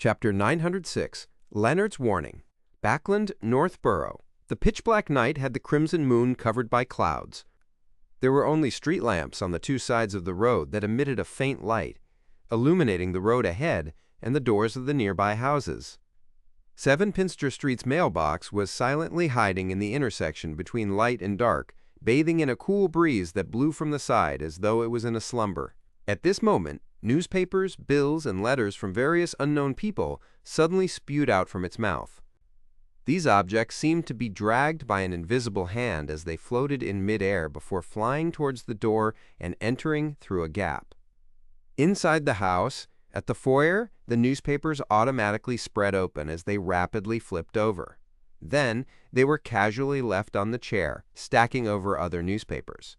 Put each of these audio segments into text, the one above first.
Chapter 906, Leonard's Warning. Backland, Northborough. The pitch-black night had the crimson moon covered by clouds. There were only street lamps on the two sides of the road that emitted a faint light, illuminating the road ahead and the doors of the nearby houses. 7 Pinster Street's mailbox was silently hiding in the intersection between light and dark, bathing in a cool breeze that blew from the side as though it was in a slumber. At this moment, newspapers, bills, and letters from various unknown people suddenly spewed out from its mouth. These objects seemed to be dragged by an invisible hand as they floated in mid-air before flying towards the door and entering through a gap. Inside the house, at the foyer, the newspapers automatically spread open as they rapidly flipped over. Then, they were casually left on the chair, stacking over other newspapers.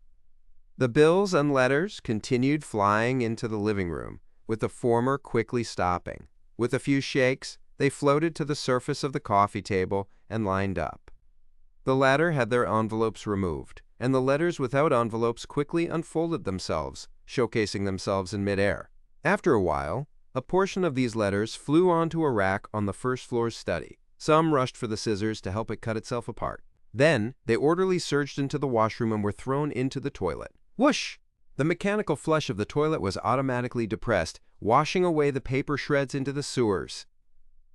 The bills and letters continued flying into the living room, with the former quickly stopping. With a few shakes, they floated to the surface of the coffee table and lined up. The latter had their envelopes removed, and the letters without envelopes quickly unfolded themselves, showcasing themselves in midair. After a while, a portion of these letters flew onto a rack on the first floor's study. Some rushed for the scissors to help it cut itself apart. Then, they orderly surged into the washroom and were thrown into the toilet. Whoosh! The mechanical flush of the toilet was automatically depressed, washing away the paper shreds into the sewers.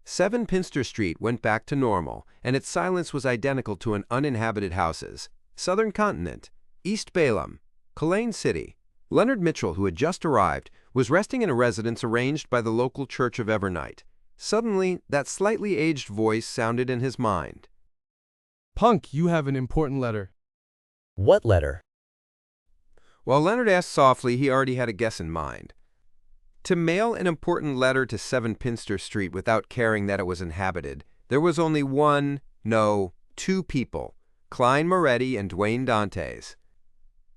7 Pinster Street went back to normal, and its silence was identical to an uninhabited houses. Southern Continent, East Balaam, Klein City. Leonard Mitchell, who had just arrived, was resting in a residence arranged by the local Church of Evernight. Suddenly, that slightly aged voice sounded in his mind. "Punk, you have an important letter." "What letter?" While Leonard asked softly, he already had a guess in mind. To mail an important letter to 7 Pinster Street without caring that it was inhabited, there was only two people, Klein Moretti and Dwayne Dantes.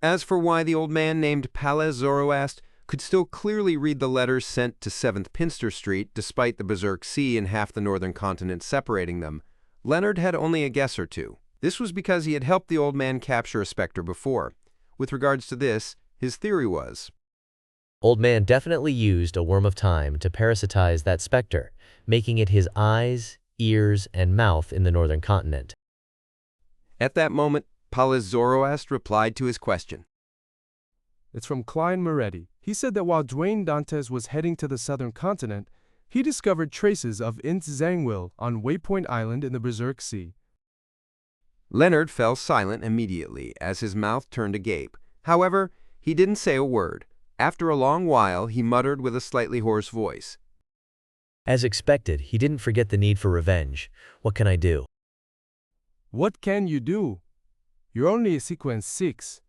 As for why the old man named Palez Zoroast could still clearly read the letters sent to 7th Pinster Street despite the Berserk Sea and half the northern continent separating them, Leonard had only a guess or two. This was because he had helped the old man capture a specter before. With regards to this, his theory was, Old man definitely used a worm of time to parasitize that specter, making it his eyes, ears, and mouth in the northern continent. At that moment, Palez Zoroast replied to his question. "It's from Klein Moretti. He said that while Dwayne Dantes was heading to the southern continent, he discovered traces of Int Zangwill on Waypoint Island in the Berserk Sea." Leonard fell silent immediately as his mouth turned agape. However, he didn't say a word. After a long while, he muttered with a slightly hoarse voice. As expected, he didn't forget the need for revenge. What can I do? "What can you do? You're only a sequence 6.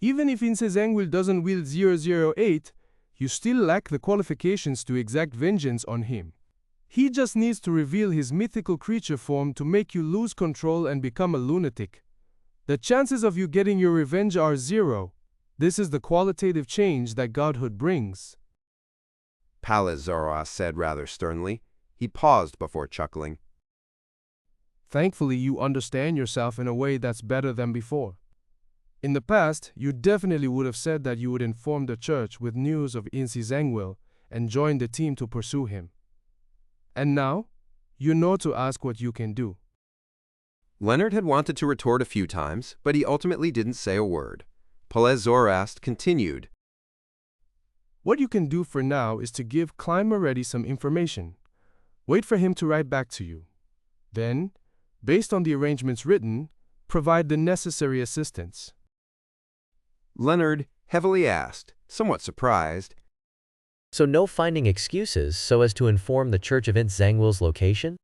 Even if Int Zangwill doesn't wield 008, you still lack the qualifications to exact vengeance on him. He just needs to reveal his mythical creature form to make you lose control and become a lunatic. The chances of you getting your revenge are 0. This is the qualitative change that godhood brings." Palez Zoroast said rather sternly. He paused before chuckling. "Thankfully, you understand yourself in a way that's better than before. In the past, you definitely would have said that you would inform the church with news of Int Zangwill and join the team to pursue him. And now, you know to ask what you can do." Leonard had wanted to retort a few times, but he ultimately didn't say a word. Palez Zoroast continued. "What you can do for now is to give Klein Moretti some information. Wait for him to write back to you. Then, based on the arrangements written, provide the necessary assistance." Leonard heavily asked, somewhat surprised. So no finding excuses so as to inform the Church of Int Zangwill's location?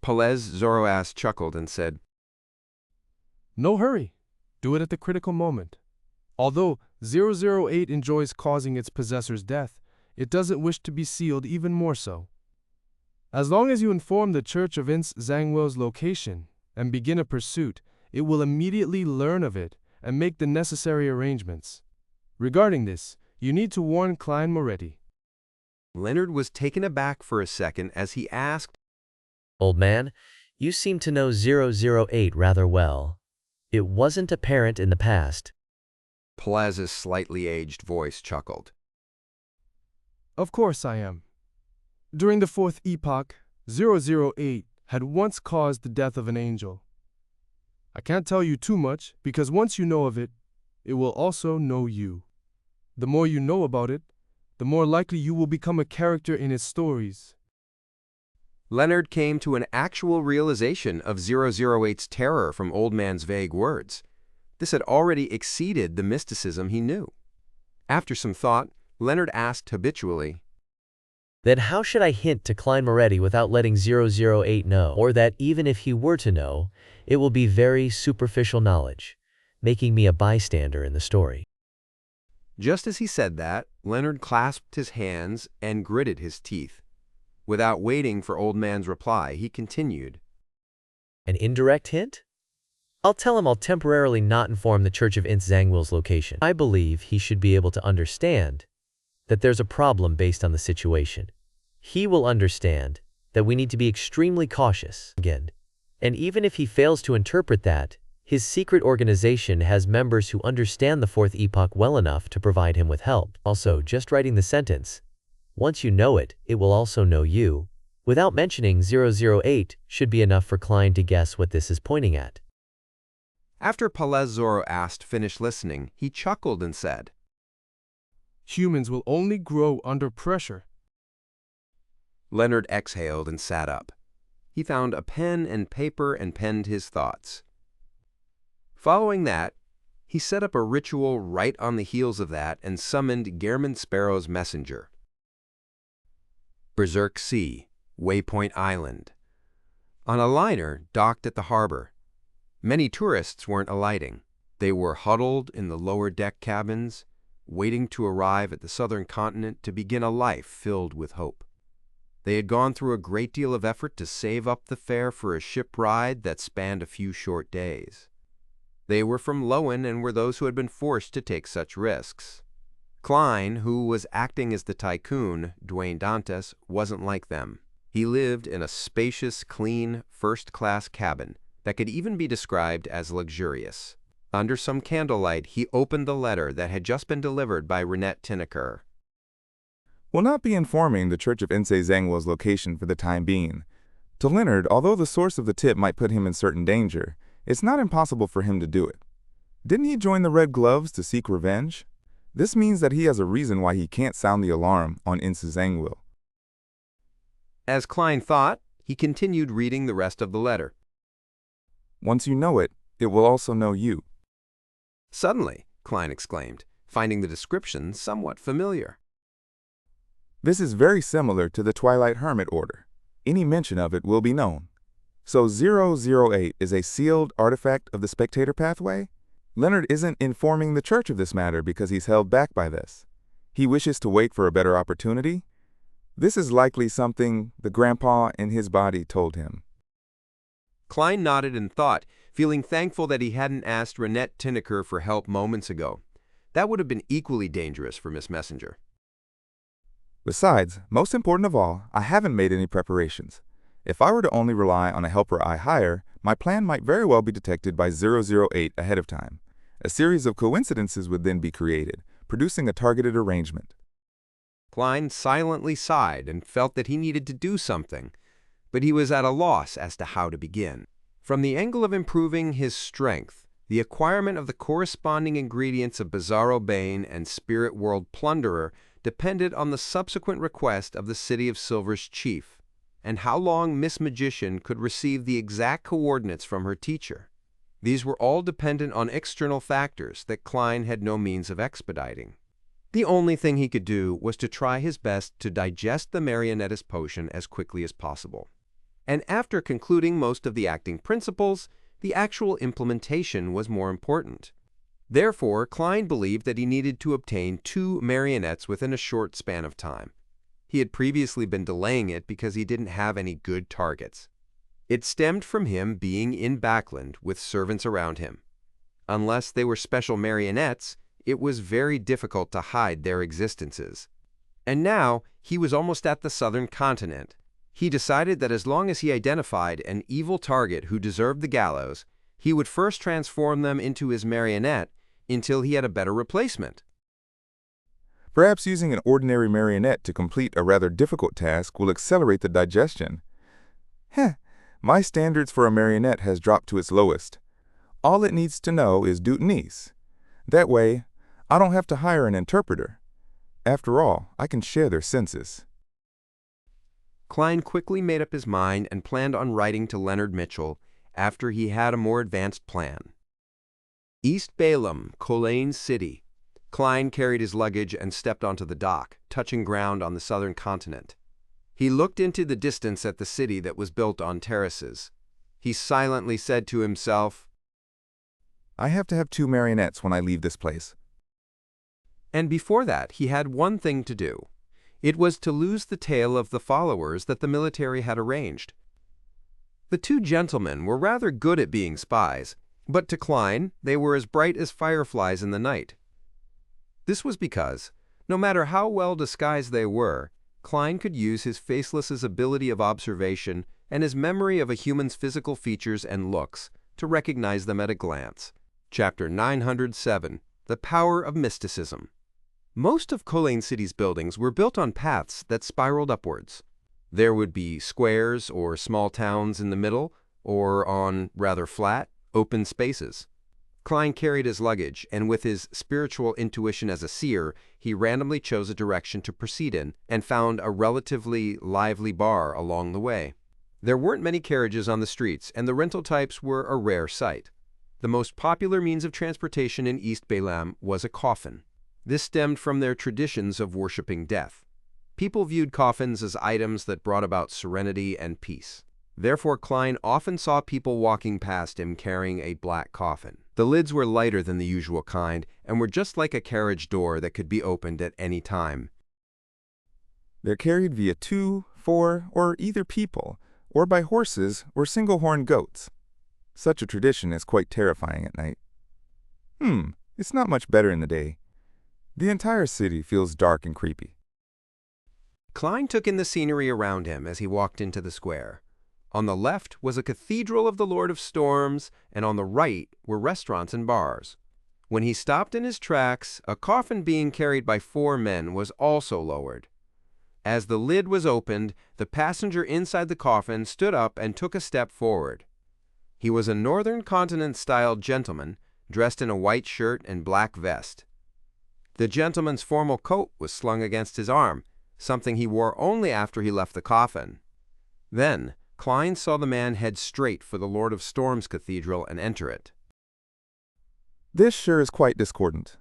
Palez Zoroast chuckled and said, "No hurry. Do it at the critical moment. Although 008 enjoys causing its possessor's death, it doesn't wish to be sealed even more so. As long as you inform the Church of Int Zangwill's location and begin a pursuit, it will immediately learn of it and make the necessary arrangements. Regarding this, you need to warn Klein Moretti." Leonard was taken aback for a second as he asked, "Old man, you seem to know 008 rather well. It wasn't apparent in the past." Palez's slightly aged voice chuckled. "Of course I am. During the fourth epoch, 008 had once caused the death of an angel. I can't tell you too much because once you know of it, it will also know you. The more you know about it, the more likely you will become a character in its stories. Leonard came to an actual realization of 008's terror from Old Man's vague words. This had already exceeded the mysticism he knew. After some thought, Leonard asked habitually, Then how should I hint to Klein Moretti without letting 008 know, or that even if he were to know, it will be very superficial knowledge, making me a bystander in the story? Just as he said that, Leonard clasped his hands and gritted his teeth. Without waiting for Old Man's reply, he continued, An indirect hint? I'll tell him I'll temporarily not inform the Church of Ince Zangwill's location. I believe he should be able to understand that there's a problem based on the situation. He will understand that we need to be extremely cautious again. And even if he fails to interpret that, his secret organization has members who understand the fourth epoch well enough to provide him with help. Also, just writing the sentence, once you know it, it will also know you, without mentioning 008 should be enough for Klein to guess what this is pointing at. After Palez Zoroast finished listening, he chuckled and said, Humans will only grow under pressure. Leonard exhaled and sat up. He found a pen and paper and penned his thoughts. Following that, he set up a ritual right on the heels of that and summoned Gehrman Sparrow's messenger. Berserk Sea, Waypoint Island. On a liner docked at the harbor. Many tourists weren't alighting. They were huddled in the lower deck cabins, waiting to arrive at the southern continent to begin a life filled with hope. They had gone through a great deal of effort to save up the fare for a ship ride that spanned a few short days. They were from Lowen and were those who had been forced to take such risks. Klein, who was acting as the tycoon, Dwayne Dantes, wasn't like them. He lived in a spacious, clean, first-class cabin that could even be described as luxurious. Under some candlelight, he opened the letter that had just been delivered by Renette Tinneker. Will not be informing the Church of Ince Zangwill's location for the time being. To Leonard, although the source of the tip might put him in certain danger, it's not impossible for him to do it. Didn't he join the Red Gloves to seek revenge? This means that he has a reason why he can't sound the alarm on Ince Zangwill. As Klein thought, he continued reading the rest of the letter. Once you know it, it will also know you. Suddenly, Klein exclaimed, finding the description somewhat familiar. This is very similar to the Twilight Hermit Order. Any mention of it will be known. So 008 is a sealed artifact of the spectator pathway? Leonard isn't informing the church of this matter because he's held back by this. He wishes to wait for a better opportunity? This is likely something the grandpa in his body told him. Klein nodded in thought, feeling thankful that he hadn't asked Renette Tinneker for help moments ago. That would have been equally dangerous for Miss Messenger. Besides, most important of all, I haven't made any preparations. If I were to only rely on a helper I hire, my plan might very well be detected by 008 ahead of time. A series of coincidences would then be created, producing a targeted arrangement. Klein silently sighed and felt that he needed to do something, but he was at a loss as to how to begin. From the angle of improving his strength, the acquirement of the corresponding ingredients of Bizarro Bane and Spirit World Plunderer depended on the subsequent request of the City of Silver's chief, and how long Miss Magician could receive the exact coordinates from her teacher. These were all dependent on external factors that Klein had no means of expediting. The only thing he could do was to try his best to digest the marionettist potion as quickly as possible. And after concluding most of the acting principles, the actual implementation was more important. Therefore, Klein believed that he needed to obtain 2 marionettes within a short span of time. He had previously been delaying it because he didn't have any good targets. It stemmed from him being in Backland with servants around him. Unless they were special marionettes, it was very difficult to hide their existences. And now, he was almost at the southern continent. He decided that as long as he identified an evil target who deserved the gallows, he would first transform them into his marionette until he had a better replacement. Perhaps using an ordinary marionette to complete a rather difficult task will accelerate the digestion. Heh, my standards for a marionette has dropped to its lowest. All it needs to know is Dutanese. That way, I don't have to hire an interpreter. After all, I can share their senses. Klein quickly made up his mind and planned on writing to Leonard Mitchell after he had a more advanced plan. East Balaam, Colane City. Klein carried his luggage and stepped onto the dock, touching ground on the southern continent. He looked into the distance at the city that was built on terraces. He silently said to himself, I have to have 2 marionettes when I leave this place. And before that, he had one thing to do. It was to lose the tail of the followers that the military had arranged. The 2 gentlemen were rather good at being spies, but to Klein, they were as bright as fireflies in the night. This was because, no matter how well disguised they were, Klein could use his faceless's ability of observation and his memory of a human's physical features and looks to recognize them at a glance. Chapter 907, The Power of Mysticism. Most of Colane City's buildings were built on paths that spiraled upwards. There would be squares or small towns in the middle, or on rather flat, open spaces. Klein carried his luggage, and with his spiritual intuition as a seer, he randomly chose a direction to proceed in and found a relatively lively bar along the way. There weren't many carriages on the streets, and the rental types were a rare sight. The most popular means of transportation in East Balaam was a coffin. This stemmed from their traditions of worshipping death. People viewed coffins as items that brought about serenity and peace. Therefore, Klein often saw people walking past him carrying a black coffin. The lids were lighter than the usual kind and were just like a carriage door that could be opened at any time. They're carried via 2, 4, or either people, or by horses or single-horned goats. Such a tradition is quite terrifying at night. It's not much better in the day. The entire city feels dark and creepy. Klein took in the scenery around him as he walked into the square. On the left was a cathedral of the Lord of Storms, and on the right were restaurants and bars. When he stopped in his tracks, a coffin being carried by 4 men was also lowered. As the lid was opened, the passenger inside the coffin stood up and took a step forward. He was a Northern Continent-style gentleman, dressed in a white shirt and black vest. The gentleman's formal coat was slung against his arm, something he wore only after he left the coffin. Then, Klein saw the man head straight for the Lord of Storms Cathedral and enter it. This sure is quite discordant.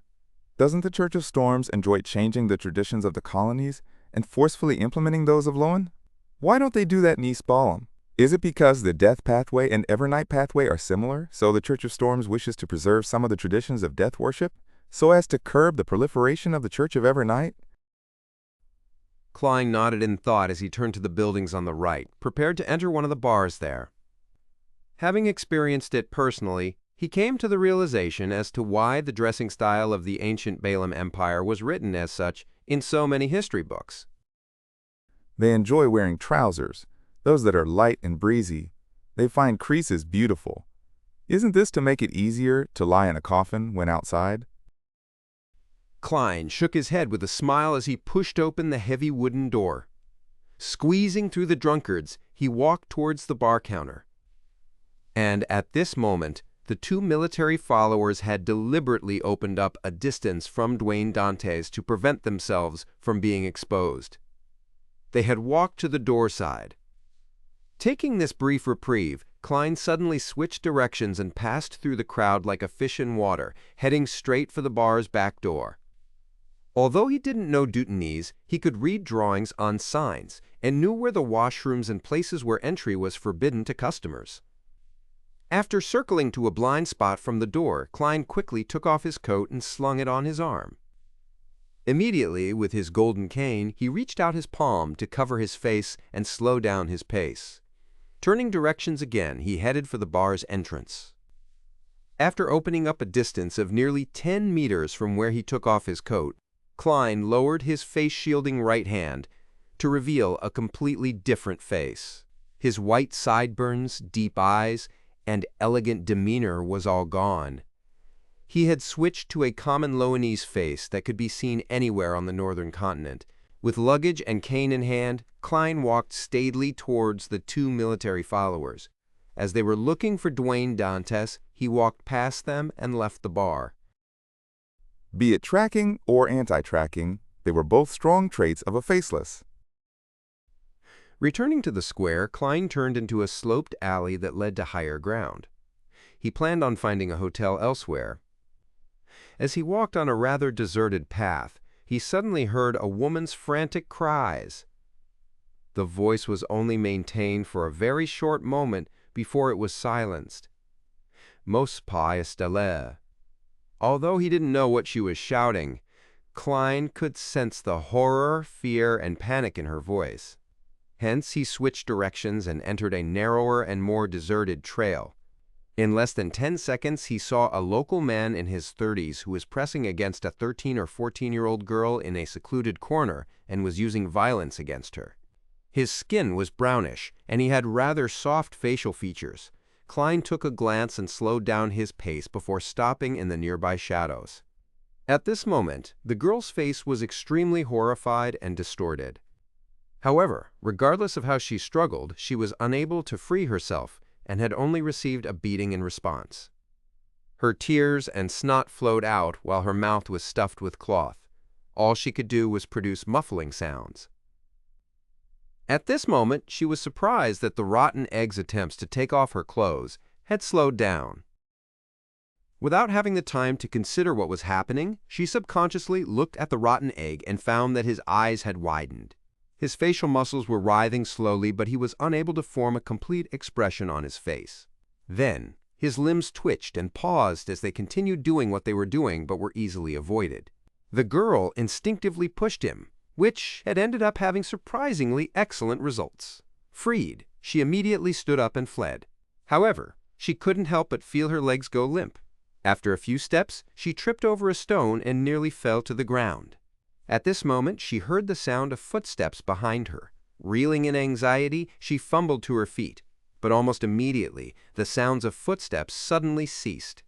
Doesn't the Church of Storms enjoy changing the traditions of the colonies and forcefully implementing those of Loan? Why don't they do that in East Balaam? Is it because the Death Pathway and Evernight Pathway are similar, so the Church of Storms wishes to preserve some of the traditions of death worship, so as to curb the proliferation of the Church of Evernight? Klein nodded in thought as he turned to the buildings on the right, prepared to enter one of the bars there. Having experienced it personally, he came to the realization as to why the dressing style of the ancient Balaam Empire was written as such in so many history books. They enjoy wearing trousers, those that are light and breezy. They find creases beautiful. Isn't this to make it easier to lie in a coffin when outside? Klein shook his head with a smile as he pushed open the heavy wooden door. Squeezing through the drunkards, he walked towards the bar counter. And at this moment, the 2 military followers had deliberately opened up a distance from Dwayne Dantes to prevent themselves from being exposed. They had walked to the door side. Taking this brief reprieve, Klein suddenly switched directions and passed through the crowd like a fish in water, heading straight for the bar's back door. Although he didn't know Dutanese, he could read drawings on signs and knew where the washrooms and places where entry was forbidden to customers. After circling to a blind spot from the door, Klein quickly took off his coat and slung it on his arm. Immediately, with his golden cane, he reached out his palm to cover his face and slow down his pace. Turning directions again, he headed for the bar's entrance. After opening up a distance of nearly 10 meters from where he took off his coat, Klein lowered his face-shielding right hand to reveal a completely different face. His white sideburns, deep eyes, and elegant demeanor was all gone. He had switched to a common Loanese face that could be seen anywhere on the northern continent. With luggage and cane in hand, Klein walked staidly towards the two military followers. As they were looking for Dwayne Dantes, he walked past them and left the bar. Be it tracking or anti-tracking, they were both strong traits of a faceless. Returning to the square, Klein turned into a sloped alley that led to higher ground. He planned on finding a hotel elsewhere. As he walked on a rather deserted path, he suddenly heard a woman's frantic cries. The voice was only maintained for a very short moment before it was silenced. Mos pas esteller. Although he didn't know what she was shouting, Klein could sense the horror, fear, and panic in her voice. Hence, he switched directions and entered a narrower and more deserted trail. In less than 10 seconds, he saw a local man in his 30s who was pressing against a 13 or 14-year-old girl in a secluded corner and was using violence against her. His skin was brownish, and he had rather soft facial features. Klein took a glance and slowed down his pace before stopping in the nearby shadows. At this moment, the girl's face was extremely horrified and distorted. However, regardless of how she struggled, she was unable to free herself and had only received a beating in response. Her tears and snot flowed out while her mouth was stuffed with cloth. All she could do was produce muffling sounds. At this moment, she was surprised that the rotten egg's attempts to take off her clothes had slowed down. Without having the time to consider what was happening, she subconsciously looked at the rotten egg and found that his eyes had widened. His facial muscles were writhing slowly, but he was unable to form a complete expression on his face. Then, his limbs twitched and paused as they continued doing what they were doing but were easily avoided. The girl instinctively pushed him, which had ended up having surprisingly excellent results. Freed, she immediately stood up and fled. However, she couldn't help but feel her legs go limp. After a few steps, she tripped over a stone and nearly fell to the ground. At this moment, she heard the sound of footsteps behind her. Reeling in anxiety, she fumbled to her feet, but almost immediately, the sounds of footsteps suddenly ceased.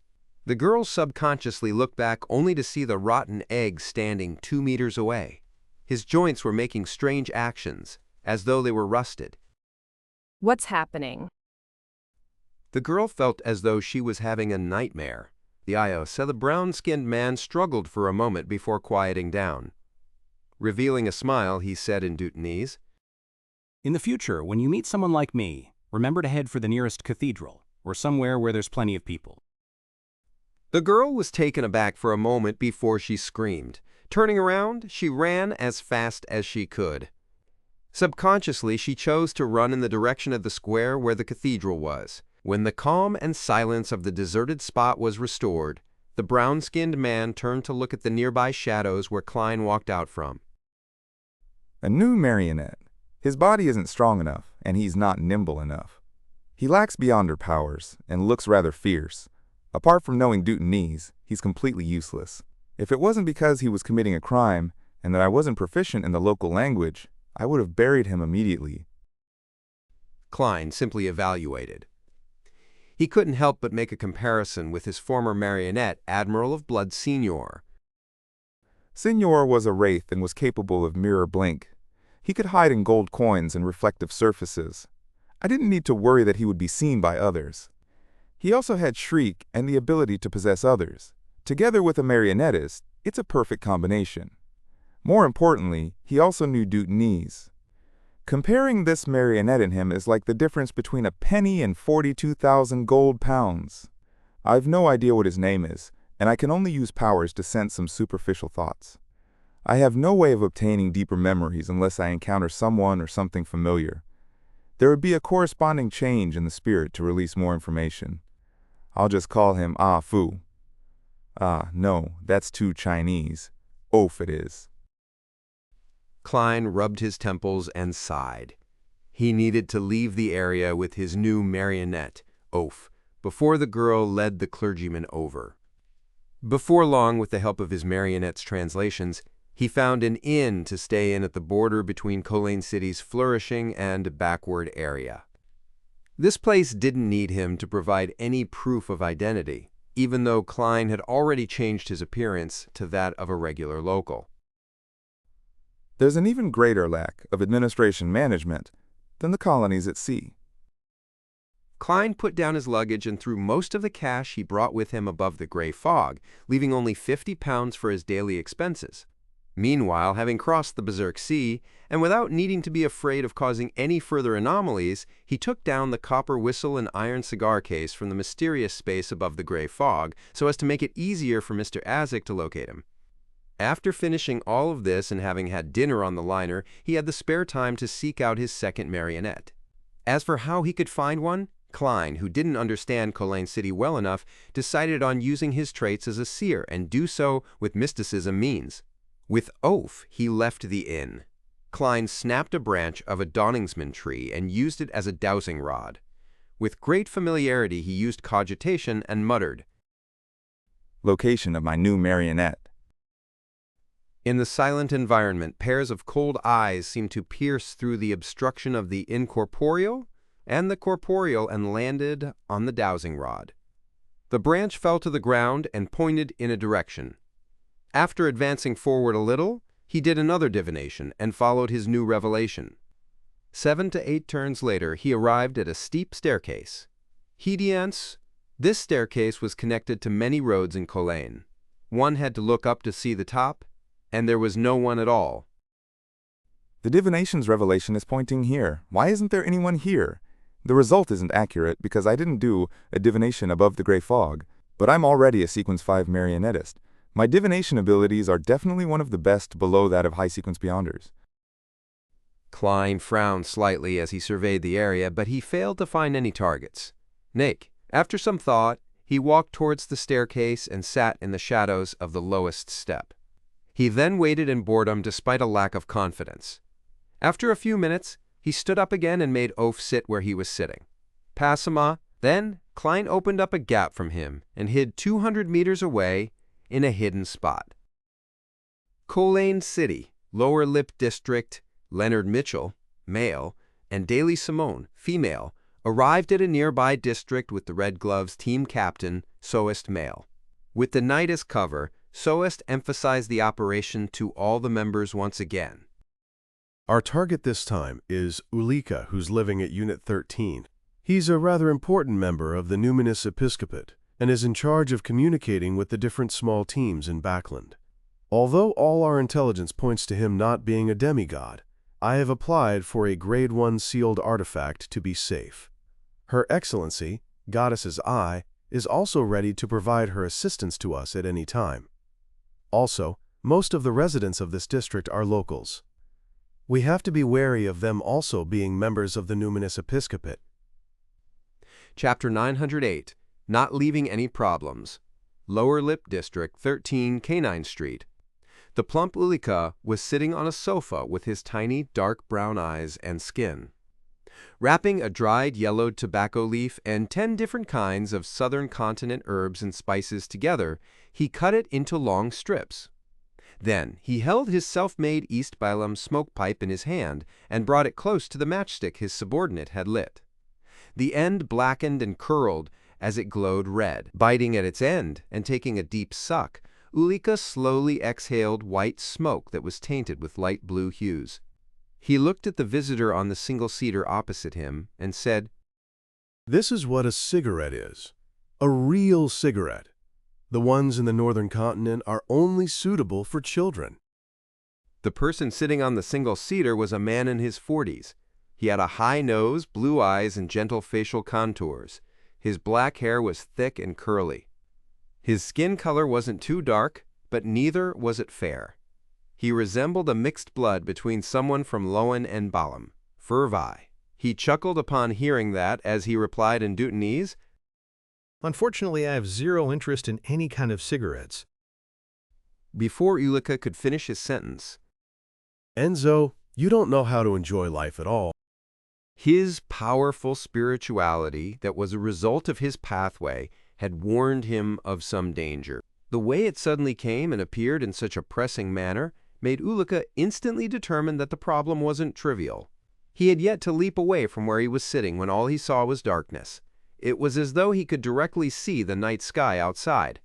The girl subconsciously looked back only to see the rotten egg standing 2 meters away. His joints were making strange actions, as though they were rusted. What's happening? The girl felt as though she was having a nightmare. The brown-skinned man struggled for a moment before quieting down. Revealing a smile, he said in Dutanese, "In the future, when you meet someone like me, remember to head for the nearest cathedral, or somewhere where there's plenty of people." The girl was taken aback for a moment before she screamed. Turning around, she ran as fast as she could. Subconsciously, she chose to run in the direction of the square where the cathedral was. When the calm and silence of the deserted spot was restored, the brown-skinned man turned to look at the nearby shadows where Klein walked out from. A new marionette. His body isn't strong enough, and he's not nimble enough. He lacks beyonder powers, and looks rather fierce. Apart from knowing Dutanese, he's completely useless. If it wasn't because he was committing a crime, and that I wasn't proficient in the local language, I would have buried him immediately. Klein simply evaluated. He couldn't help but make a comparison with his former marionette, Admiral of Blood Senior. Senior was a wraith and was capable of mirror blink. He could hide in gold coins and reflective surfaces. I didn't need to worry that he would be seen by others. He also had shriek and the ability to possess others. Together with a marionettist, it's a perfect combination. More importantly, he also knew Dutanese. Comparing this marionette in him is like the difference between a penny and 42,000 gold pounds. I've no idea what his name is, and I can only use powers to sense some superficial thoughts. I have no way of obtaining deeper memories unless I encounter someone or something familiar. There would be a corresponding change in the spirit to release more information. I'll just call him Ah Fu. Ah, no, that's too Chinese. Oaf it is. Klein rubbed his temples and sighed. He needed to leave the area with his new marionette, Oaf, before the girl led the clergyman over. Before long, with the help of his marionette's translations, he found an inn to stay in at the border between Cologne City's flourishing and backward area. This place didn't need him to provide any proof of identity. even though Klein had already changed his appearance to that of a regular local. There's an even greater lack of administration management than the colonies at sea. Klein put down his luggage and threw most of the cash he brought with him above the gray fog, leaving only 50 pounds for his daily expenses. Meanwhile, having crossed the Berserk Sea, and without needing to be afraid of causing any further anomalies, he took down the copper whistle and iron cigar case from the mysterious space above the gray fog so as to make it easier for Mr. Azek to locate him. After finishing all of this and having had dinner on the liner, he had the spare time to seek out his second marionette. As for how he could find one, Klein, who didn't understand Colane City well enough, decided on using his traits as a seer and do so with mysticism means. With oath, he left the inn. Klein snapped a branch of a Donningsman tree and used it as a dowsing rod. With great familiarity, he used cogitation and muttered, Location of my new marionette. In the silent environment, pairs of cold eyes seemed to pierce through the obstruction of the incorporeal and the corporeal and landed on the dowsing rod. The branch fell to the ground and pointed in a direction. After advancing forward a little, he did another divination and followed his new revelation. 7 to 8 turns later, he arrived at a steep staircase. Hediance, this staircase was connected to many roads in Colane. One had to look up to see the top, and there was no one at all. The divination's revelation is pointing here. Why isn't there anyone here? The result isn't accurate because I didn't do a divination above the gray fog, but I'm already a sequence 5 marionettist. My divination abilities are definitely one of the best below that of high sequence beyonders. Klein frowned slightly as he surveyed the area, but he failed to find any targets. After some thought, he walked towards the staircase and sat in the shadows of the lowest step. He then waited in boredom despite a lack of confidence. After a few minutes, he stood up again and made Oaf sit where he was sitting. Passima, then Klein opened up a gap from him and hid 200 meters away in a hidden spot. Colane City, Lower Lip District, Leonard Mitchell, male, and Daly Simone, female, arrived at a nearby district with the Red Gloves team captain, Soest, male. With the night as cover, Soest emphasized the operation to all the members once again. Our target this time is Ulika, who's living at Unit 13. He's a rather important member of the Numinous Episcopate and is in charge of communicating with the different small teams in Backland. Although all our intelligence points to him not being a demigod, I have applied for a Grade 1 sealed artifact to be safe. Her Excellency, Goddess's Eye, is also ready to provide her assistance to us at any time. Also, most of the residents of this district are locals. We have to be wary of them also being members of the Numinous Episcopate. Chapter 908, Not Leaving Any Problems. Lower Lip District, 13 Canine Street. The plump Ulika was sitting on a sofa with his tiny, dark brown eyes and skin. Wrapping a dried yellowed tobacco leaf and 10 different kinds of southern continent herbs and spices together, he cut it into long strips. Then he held his self-made East Balaam smoke pipe in his hand and brought it close to the matchstick his subordinate had lit. The end blackened and curled as it glowed red. Biting at its end and taking a deep suck, Ulika slowly exhaled white smoke that was tainted with light blue hues. He looked at the visitor on the single-seater opposite him and said, This is what a cigarette is. A real cigarette. The ones in the northern continent are only suitable for children. The person sitting on the single-seater was a man in his 40s. He had a high nose, blue eyes, and gentle facial contours. His black hair was thick and curly. His skin color wasn't too dark, but neither was it fair. He resembled a mixed blood between someone from Loan and Balaam, Furvai. He chuckled upon hearing that as he replied in Dutanese, Unfortunately, I have zero interest in any kind of cigarettes. Before Ulika could finish his sentence, Enzo, you don't know how to enjoy life at all. His powerful spirituality that was a result of his pathway had warned him of some danger. The way it suddenly came and appeared in such a pressing manner made Ulika instantly determine that the problem wasn't trivial. He had yet to leap away from where he was sitting when all he saw was darkness. It was as though he could directly see the night sky outside.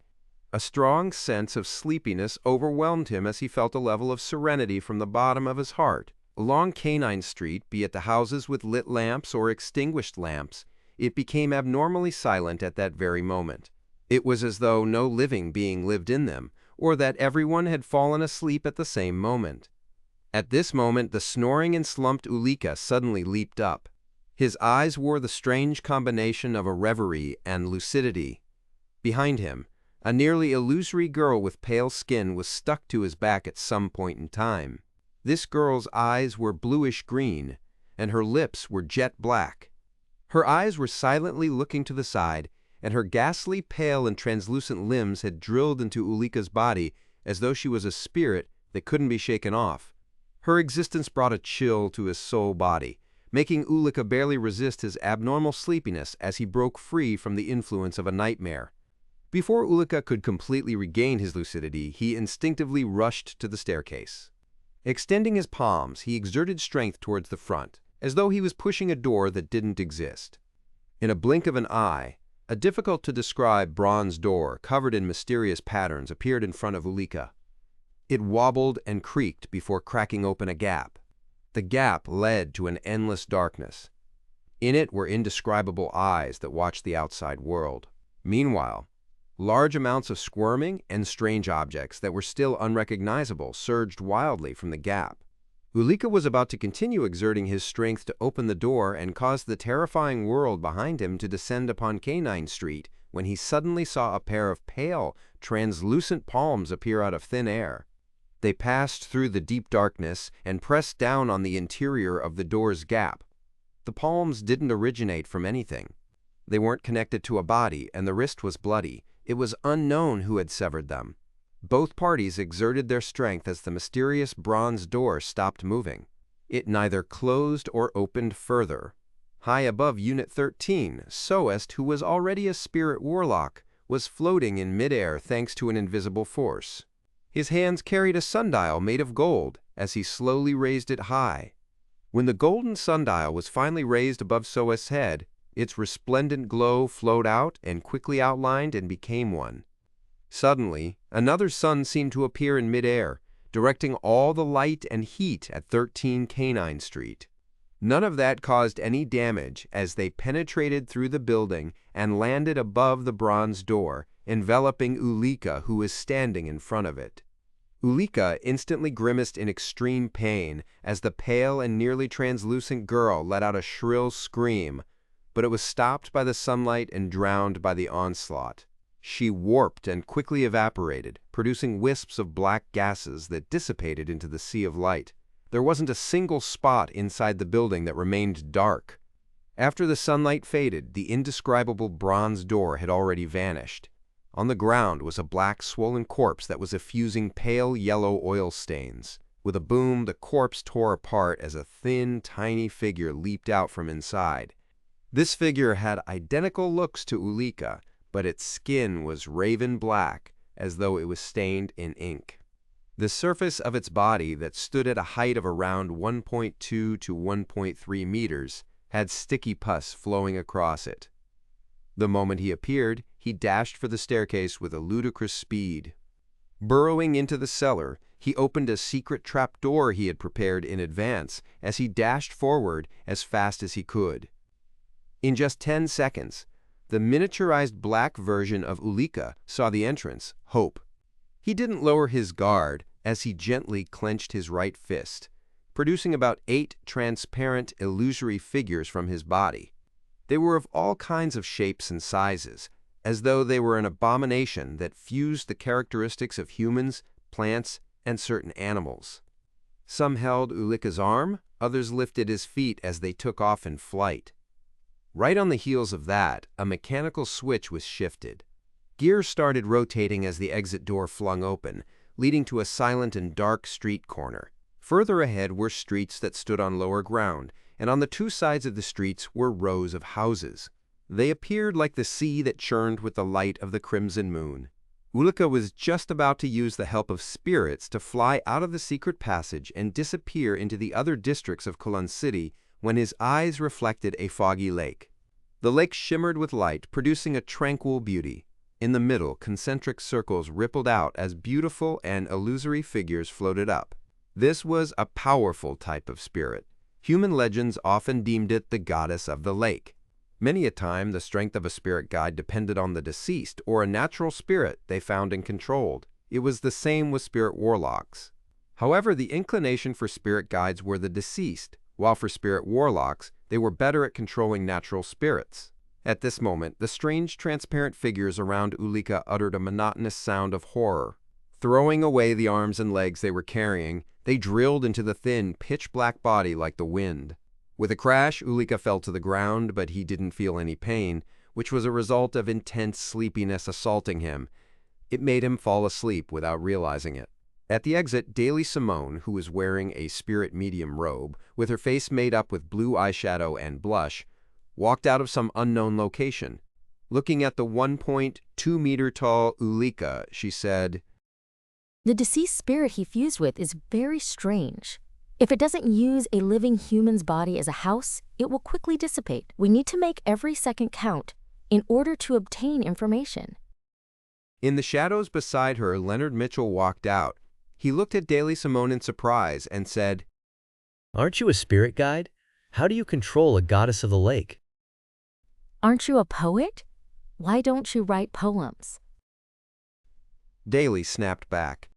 A strong sense of sleepiness overwhelmed him as he felt a level of serenity from the bottom of his heart. Along Canine Street, be it the houses with lit lamps or extinguished lamps, it became abnormally silent at that very moment. It was as though no living being lived in them, or that everyone had fallen asleep at the same moment. At this moment, the snoring and slumped Ulika suddenly leaped up. His eyes wore the strange combination of a reverie and lucidity. Behind him, a nearly illusory girl with pale skin was stuck to his back at some point in time. This girl's eyes were bluish-green, and her lips were jet black. Her eyes were silently looking to the side, and her ghastly pale and translucent limbs had drilled into Ulika's body as though she was a spirit that couldn't be shaken off. Her existence brought a chill to his soul body, making Ulika barely resist his abnormal sleepiness as he broke free from the influence of a nightmare. Before Ulika could completely regain his lucidity, he instinctively rushed to the staircase. Extending his palms, he exerted strength towards the front, as though he was pushing a door that didn't exist. In a blink of an eye, a difficult-to-describe bronze door covered in mysterious patterns appeared in front of Ulika. It wobbled and creaked before cracking open a gap. The gap led to an endless darkness. In it were indescribable eyes that watched the outside world. Meanwhile, large amounts of squirming and strange objects that were still unrecognizable surged wildly from the gap. Ulika was about to continue exerting his strength to open the door and cause the terrifying world behind him to descend upon Canine Street when he suddenly saw a pair of pale, translucent palms appear out of thin air. They passed through the deep darkness and pressed down on the interior of the door's gap. The palms didn't originate from anything. They weren't connected to a body, and the wrist was bloody. It was unknown who had severed them. Both parties exerted their strength as the mysterious bronze door stopped moving. It neither closed or opened further. High above Unit 13, Soest, who was already a spirit warlock, was floating in midair thanks to an invisible force. His hands carried a sundial made of gold as he slowly raised it high. When the golden sundial was finally raised above Soest's head, its resplendent glow flowed out and quickly outlined and became one. Suddenly, another sun seemed to appear in midair, directing all the light and heat at 13 Canine Street. None of that caused any damage as they penetrated through the building and landed above the bronze door, enveloping Ulika, who was standing in front of it. Ulika instantly grimaced in extreme pain as the pale and nearly translucent girl let out a shrill scream, but it was stopped by the sunlight and drowned by the onslaught. She warped and quickly evaporated, producing wisps of black gases that dissipated into the sea of light. There wasn't a single spot inside the building that remained dark. After the sunlight faded, the indescribable bronze door had already vanished. On the ground was a black, swollen corpse that was effusing pale yellow oil stains. With a boom, the corpse tore apart as a thin, tiny figure leaped out from inside. This figure had identical looks to Ulika, but its skin was raven black, as though it was stained in ink. The surface of its body, that stood at a height of around 1.2 to 1.3 meters, had sticky pus flowing across it. The moment he appeared, he dashed for the staircase with a ludicrous speed. Burrowing into the cellar, he opened a secret trapdoor he had prepared in advance as he dashed forward as fast as he could. In just 10 seconds, the miniaturized black version of Ulika saw the entrance, Hope. He didn't lower his guard as he gently clenched his right fist, producing about 8 transparent, illusory figures from his body. They were of all kinds of shapes and sizes, as though they were an abomination that fused the characteristics of humans, plants, and certain animals. Some held Ulika's arm, others lifted his feet as they took off in flight. Right on the heels of that, a mechanical switch was shifted. Gears started rotating as the exit door flung open, leading to a silent and dark street corner. Further ahead were streets that stood on lower ground, and on the 2 sides of the streets were rows of houses. They appeared like the sea that churned with the light of the crimson moon. Ulika was just about to use the help of spirits to fly out of the secret passage and disappear into the other districts of Kulan City when his eyes reflected a foggy lake. The lake shimmered with light, producing a tranquil beauty. In the middle, concentric circles rippled out as beautiful and illusory figures floated up. This was a powerful type of spirit. Human legends often deemed it the goddess of the lake. Many a time, the strength of a spirit guide depended on the deceased or a natural spirit they found and controlled. It was the same with spirit warlocks. However, the inclination for spirit guides were the deceased, while for spirit warlocks, they were better at controlling natural spirits. At this moment, the strange transparent figures around Ulrika uttered a monotonous sound of horror. Throwing away the arms and legs they were carrying, they drilled into the thin, pitch-black body like the wind. With a crash, Ulrika fell to the ground, but he didn't feel any pain, which was a result of intense sleepiness assaulting him. It made him fall asleep without realizing it. At the exit, Daily Simone, who was wearing a spirit medium robe, with her face made up with blue eyeshadow and blush, walked out of some unknown location. Looking at the 1.2-meter-tall Ulrika, she said, "The deceased spirit he fused with is very strange. If it doesn't use a living human's body as a house, it will quickly dissipate. We need to make every second count in order to obtain information." In the shadows beside her, Leonard Mitchell walked out. He looked at Daily Simone in surprise and said, Aren't you a spirit guide? How do you control a goddess of the lake? "Aren't you a poet? Why don't you write poems?" Daly snapped back.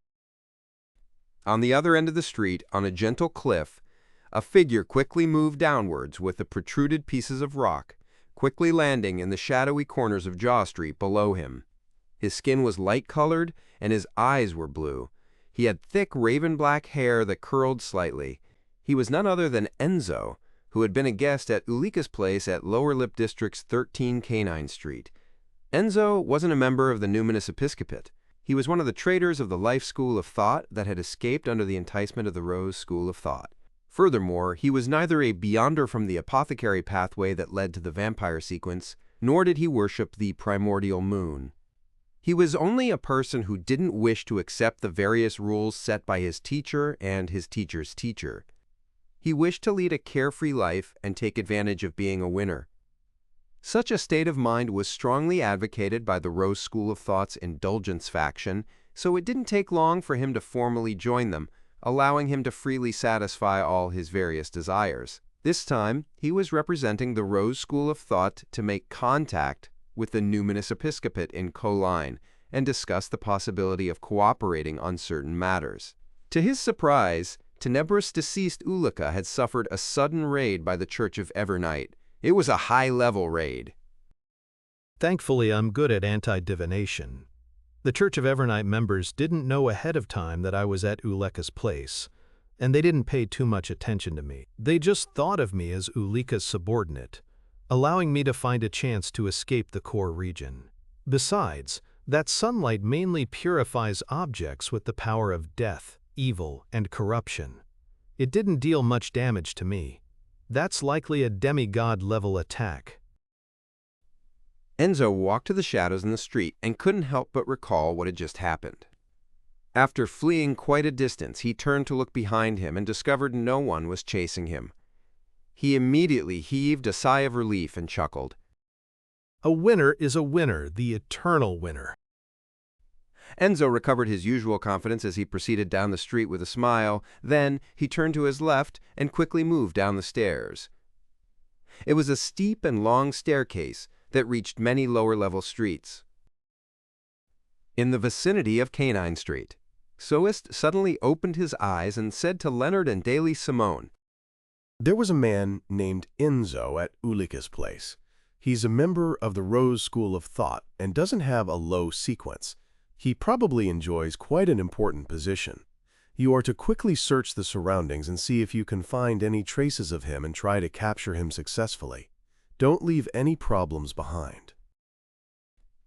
On the other end of the street, on a gentle cliff, a figure quickly moved downwards with the protruded pieces of rock, quickly landing in the shadowy corners of Jaw Street below him. His skin was light-colored, and his eyes were blue. He had thick raven-black hair that curled slightly. He was none other than Enzo, who had been a guest at Ulrika's place at Lower Lip District's 13 Canine Street. Enzo wasn't a member of the Numinous Episcopate. He was one of the traders of the Life School of Thought that had escaped under the enticement of the Rose School of Thought. Furthermore, he was neither a beyonder from the apothecary pathway that led to the vampire sequence, nor did he worship the primordial moon. He was only a person who didn't wish to accept the various rules set by his teacher and his teacher's teacher. He wished to lead a carefree life and take advantage of being a winner. Such a state of mind was strongly advocated by the Rose School of Thought's indulgence faction, so it didn't take long for him to formally join them, allowing him to freely satisfy all his various desires. This time, he was representing the Rose School of Thought to make contact with the Numinous Episcopate in Colline and discuss the possibility of cooperating on certain matters. To his surprise, Tenebrous deceased Ulrika had suffered a sudden raid by the Church of Evernight. It was a high-level raid. Thankfully, I'm good at anti-divination. The Church of Evernight members didn't know ahead of time that I was at Ulrika's place, and they didn't pay too much attention to me. They just thought of me as Ulrika's subordinate, allowing me to find a chance to escape the core region. Besides, that sunlight mainly purifies objects with the power of death, evil, and corruption. It didn't deal much damage to me. That's likely a demigod-level attack. Enzo walked to the shadows in the street and couldn't help but recall what had just happened. After fleeing quite a distance, he turned to look behind him and discovered no one was chasing him. He immediately heaved a sigh of relief and chuckled. A winner is a winner, the eternal winner. Enzo recovered his usual confidence as he proceeded down the street with a smile. Then he turned to his left and quickly moved down the stairs. It was a steep and long staircase that reached many lower-level streets. In the vicinity of Canine Street, Soest suddenly opened his eyes and said to Leonard and Daily Simone, There was a man named Enzo at Ulrika's place. He's a member of the Rose School of Thought and doesn't have a low sequence. He probably enjoys quite an important position. You are to quickly search the surroundings and see if you can find any traces of him and try to capture him successfully. Don't leave any problems behind.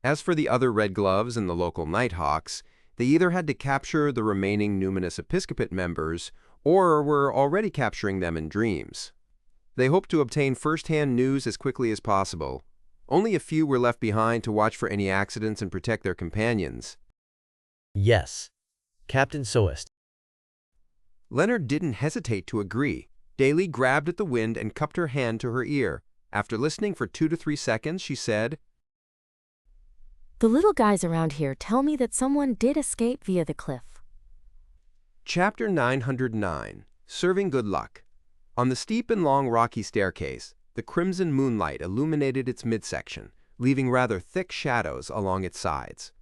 As for the other Red Gloves and the local Nighthawks, they either had to capture the remaining Numinous Episcopate members or were already capturing them in dreams. They hoped to obtain first-hand news as quickly as possible. Only a few were left behind to watch for any accidents and protect their companions. Yes, Captain Soest. Leonard didn't hesitate to agree. Daly grabbed at the wind and cupped her hand to her ear. After listening for 2 to 3 seconds, she said, The little guys around here tell me that someone did escape via the cliff. Chapter 909, Serving Good Luck. On the steep and long rocky staircase, the crimson moonlight illuminated its midsection, leaving rather thick shadows along its sides.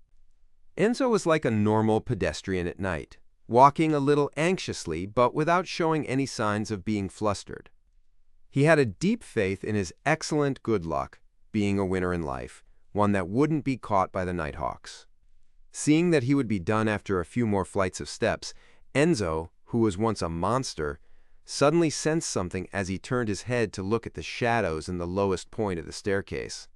Enzo was like a normal pedestrian at night, walking a little anxiously but without showing any signs of being flustered. He had a deep faith in his excellent good luck, being a winner in life, one that wouldn't be caught by the nighthawks. Seeing that he would be done after a few more flights of steps, Enzo, who was once a monster, suddenly sensed something as he turned his head to look at the shadows in the lowest point of the staircase.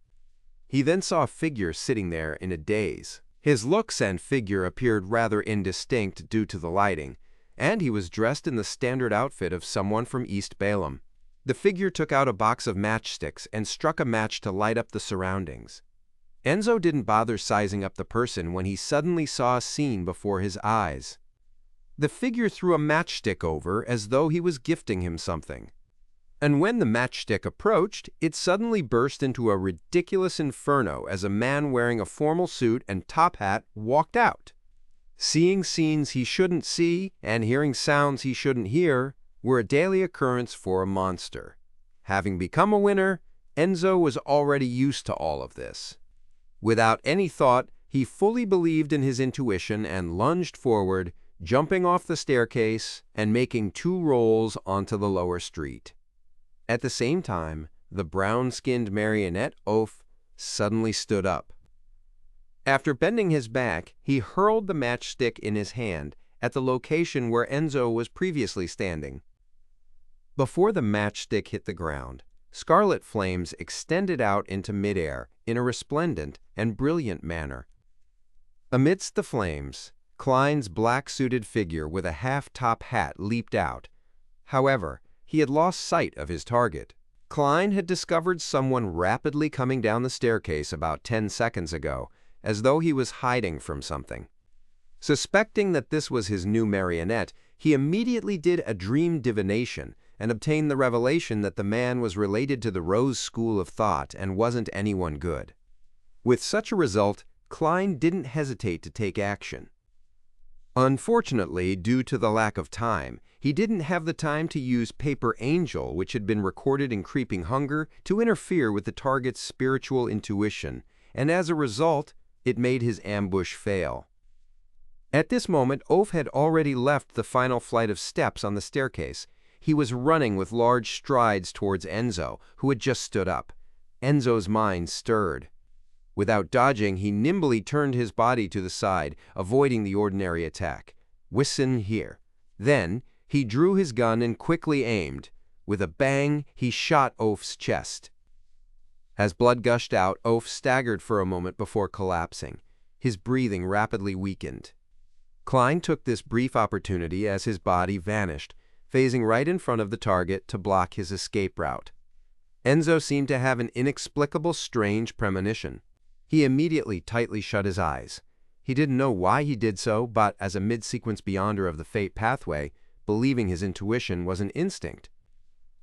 He then saw a figure sitting there in a daze. His looks and figure appeared rather indistinct due to the lighting, and he was dressed in the standard outfit of someone from East Balaam. The figure took out a box of matchsticks and struck a match to light up the surroundings. Enzo didn't bother sizing up the person when he suddenly saw a scene before his eyes. The figure threw a matchstick over as though he was gifting him something. And when the matchstick approached, it suddenly burst into a ridiculous inferno as a man wearing a formal suit and top hat walked out. Seeing scenes he shouldn't see and hearing sounds he shouldn't hear were a daily occurrence for a monster. Having become a winner, Enzo was already used to all of this. Without any thought, he fully believed in his intuition and lunged forward, jumping off the staircase and making 2 rolls onto the lower street. At the same time, the brown-skinned marionette oaf suddenly stood up. After bending his back, he hurled the matchstick in his hand at the location where Enzo was previously standing. Before the matchstick hit the ground, scarlet flames extended out into midair in a resplendent and brilliant manner. Amidst the flames, Klein's black-suited figure with a half-top hat leaped out. However, he had lost sight of his target. Klein had discovered someone rapidly coming down the staircase about 10 seconds ago, as though he was hiding from something. Suspecting that this was his new marionette, he immediately did a dream divination and obtained the revelation that the man was related to the Rose School of Thought and wasn't anyone good. With such a result, Klein didn't hesitate to take action. Unfortunately, due to the lack of time, he didn't have the time to use Paper Angel, which had been recorded in Creeping Hunger, to interfere with the target's spiritual intuition, and as a result, it made his ambush fail. At this moment, Oaf had already left the final flight of steps on the staircase. He was running with large strides towards Enzo, who had just stood up. Enzo's mind stirred. Without dodging, he nimbly turned his body to the side, avoiding the ordinary attack. Listen here. Then, he drew his gun and quickly aimed. With a bang, he shot Oaf's chest. As blood gushed out, Oaf staggered for a moment before collapsing. His breathing rapidly weakened. Klein took this brief opportunity as his body vanished, phasing right in front of the target to block his escape route. Enzo seemed to have an inexplicable, strange premonition. He immediately tightly shut his eyes. He didn't know why he did so, but as a mid-sequence beyonder of the Fate pathway, believing his intuition was an instinct.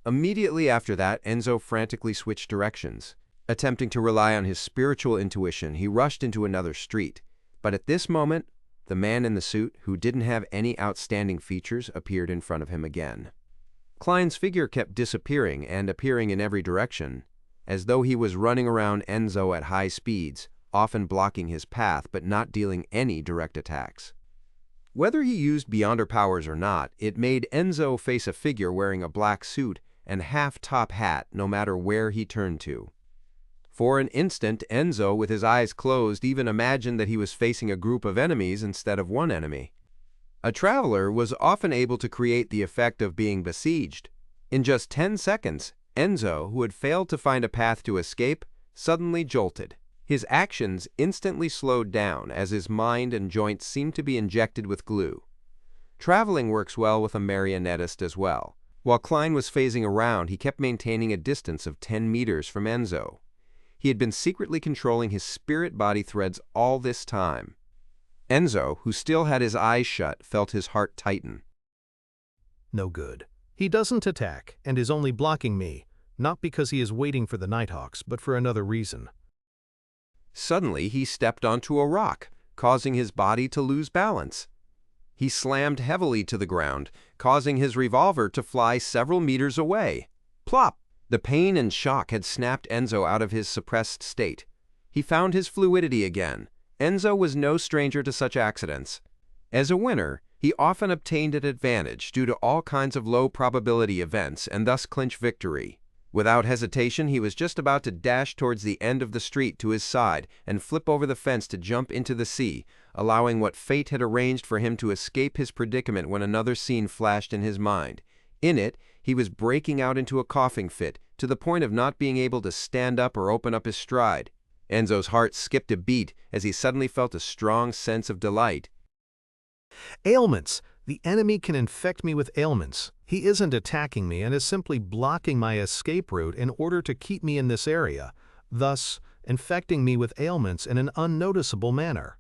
Immediately after that, Enzo frantically switched directions. Attempting to rely on his spiritual intuition, he rushed into another street. But at this moment, the man in the suit, who didn't have any outstanding features, appeared in front of him again. Klein's figure kept disappearing and appearing in every direction, as though he was running around Enzo at high speeds, often blocking his path but not dealing any direct attacks. Whether he used Beyonder powers or not, it made Enzo face a figure wearing a black suit and half-top hat no matter where he turned to. For an instant, Enzo, with his eyes closed, even imagined that he was facing a group of enemies instead of one enemy. A traveler was often able to create the effect of being besieged. In just 10 seconds, Enzo, who had failed to find a path to escape, suddenly jolted. His actions instantly slowed down as his mind and joints seemed to be injected with glue. Traveling works well with a marionettist as well. While Klein was phasing around, he kept maintaining a distance of 10 meters from Enzo. He had been secretly controlling his spirit body threads all this time. Enzo, who still had his eyes shut, felt his heart tighten. No good. He doesn't attack and is only blocking me. not because he is waiting for the Nighthawks, but for another reason. Suddenly, he stepped onto a rock, causing his body to lose balance. He slammed heavily to the ground, causing his revolver to fly several meters away. Plop! The pain and shock had snapped Enzo out of his suppressed state. He found his fluidity again. Enzo was no stranger to such accidents. As a winner, he often obtained an advantage due to all kinds of low-probability events and thus clinch victory. Without hesitation, he was just about to dash towards the end of the street to his side and flip over the fence to jump into the sea, allowing what fate had arranged for him to escape his predicament when another scene flashed in his mind. In it, he was breaking out into a coughing fit, to the point of not being able to stand up or open up his stride. Enzo's heart skipped a beat as he suddenly felt a strong sense of delight. Ailments! The enemy can infect me with ailments. He isn't attacking me and is simply blocking my escape route in order to keep me in this area, thus infecting me with ailments in an unnoticeable manner.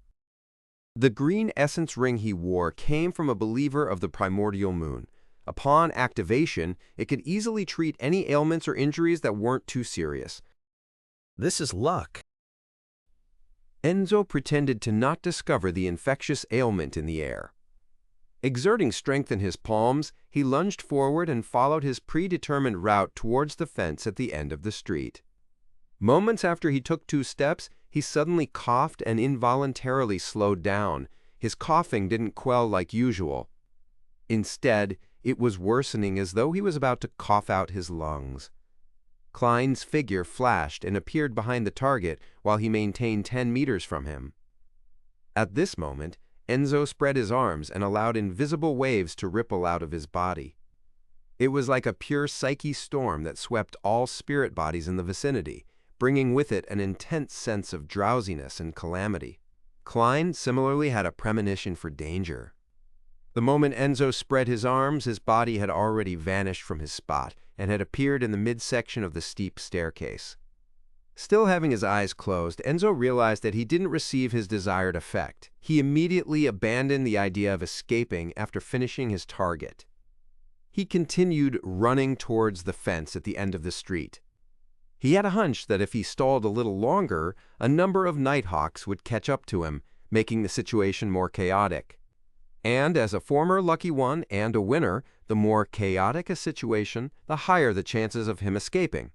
The green essence ring he wore came from a believer of the primordial moon. Upon activation, it could easily treat any ailments or injuries that weren't too serious. This is luck. Enzo pretended to not discover the infectious ailment in the air. Exerting strength in his palms, he lunged forward and followed his predetermined route towards the fence at the end of the street. Moments after he took 2 steps, he suddenly coughed and involuntarily slowed down. His coughing didn't quell like usual. Instead, it was worsening as though he was about to cough out his lungs. Klein's figure flashed and appeared behind the target while he maintained 10 meters from him. At this moment, Enzo spread his arms and allowed invisible waves to ripple out of his body. It was like a pure psyche storm that swept all spirit bodies in the vicinity, bringing with it an intense sense of drowsiness and calamity. Klein similarly had a premonition for danger. The moment Enzo spread his arms, his body had already vanished from his spot and had appeared in the midsection of the steep staircase. Still having his eyes closed, Enzo realized that he didn't receive his desired effect. He immediately abandoned the idea of escaping after finishing his target. He continued running towards the fence at the end of the street. He had a hunch that if he stalled a little longer, a number of Nighthawks would catch up to him, making the situation more chaotic. And as a former lucky one and a winner, the more chaotic a situation, the higher the chances of him escaping.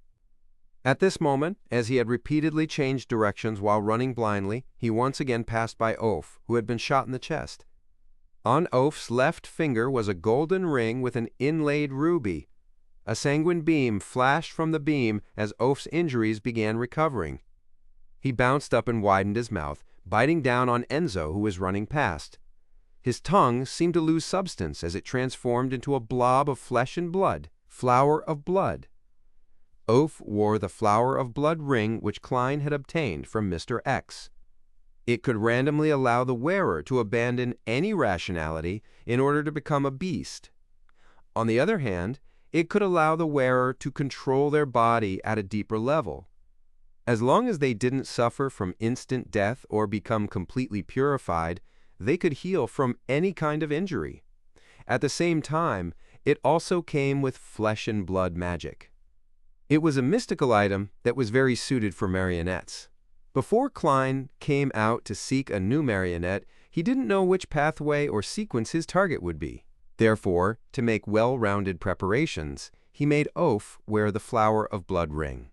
At this moment, as he had repeatedly changed directions while running blindly, he once again passed by Oaf, who had been shot in the chest. On Oaf's left finger was a golden ring with an inlaid ruby. A sanguine beam flashed from the beam as Oaf's injuries began recovering. He bounced up and widened his mouth, biting down on Enzo, who was running past. His tongue seemed to lose substance as it transformed into a blob of flesh and blood, flower of blood. Oaf wore the flower of blood ring which Klein had obtained from Mr. X. It could randomly allow the wearer to abandon any rationality in order to become a beast. On the other hand, it could allow the wearer to control their body at a deeper level. As long as they didn't suffer from instant death or become completely purified, they could heal from any kind of injury. At the same time, it also came with flesh and blood magic. It was a mystical item that was very suited for marionettes. Before Klein came out to seek a new marionette, he didn't know which pathway or sequence his target would be. Therefore, to make well-rounded preparations, he made Oaf wear the flower of blood ring.